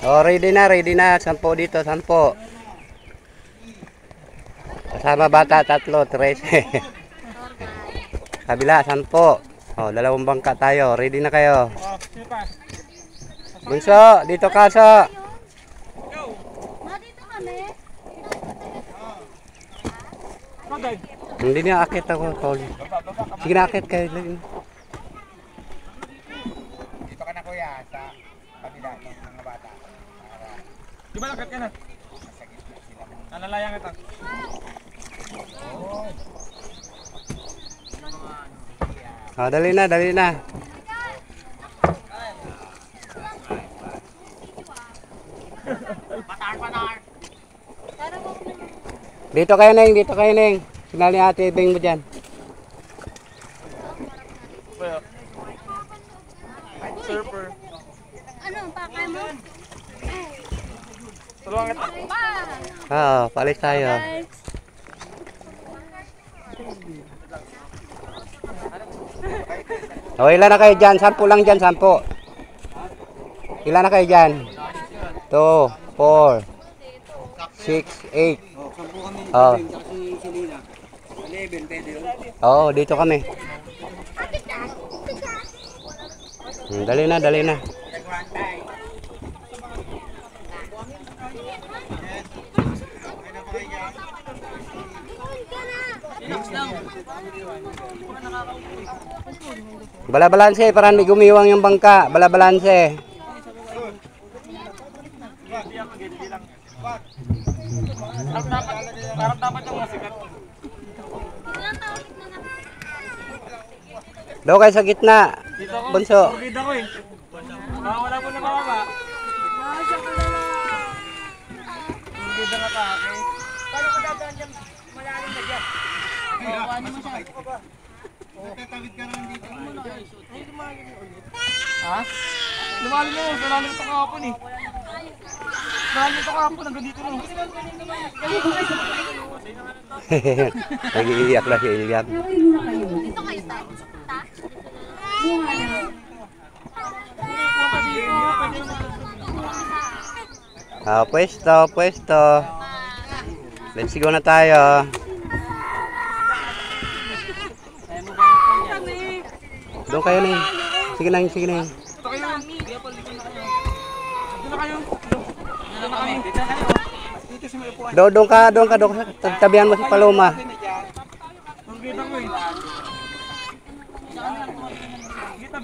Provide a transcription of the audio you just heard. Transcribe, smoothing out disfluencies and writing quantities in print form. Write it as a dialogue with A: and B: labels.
A: Oh, ready na, ready na. 10 dito, 10. Kasama bata, 3, 13. Kabila, 10. Oh, 2 bangka tayo. Ready na kayo. Bunso, dito ka sa.
B: Dito kami.
A: Hindi niya akit ako, Tol. Sige na, akit kayo.
C: Dito ka na kuya sa kabila ng mga bata.
D: Di ba lakat ka na? Nalalayang ito.
A: Oh, dali na, dali na. Dito kayo, Neng. Dito kayo, Neng. Sinal ni Ate Bing mo dyan.
D: Surfer.
B: Ano, pakay mo?
D: Tulungan kita.
A: Oo, palis tayo. O, ilan na kayo dyan? 10 lang dyan, 10. Ilan na kayo dyan? 2, 4, 6, 8. Oh. Oo, dito kami. Dali na, dali na. Bala-balanse para hindi gumiwang yung bangka. Bala-balanse.
D: Dapat yung masikat.
A: Daw kayo sa gitna.
D: Dito ako.
A: Bunso.
D: Pagkita ko eh. Wala ko na mababa. Pagkita ka pa. Paano ka dadaan dyan? Malalim na dyan. Ano mo siya?
C: Tatawid ka naman dito.
D: Ha? Lumalim na yun. Lumalim ito kahapon eh. Lumalim ito kahapon. Hanggang dito no.
A: Nag-iiyak na si Iliam.
B: Dito kayo tayo.
A: Pwesto, pwesto. Let's go na tayo. Doon kayo na. Sige na, sige na.
D: Dito kayo. Dito na kayo. Dito na kami. Dito na kayo. Dito sa may upuan.
A: Doon ka, doon ka, doon ka. Tabihan mo si Paloma.
D: Pagkita ko eh. Kita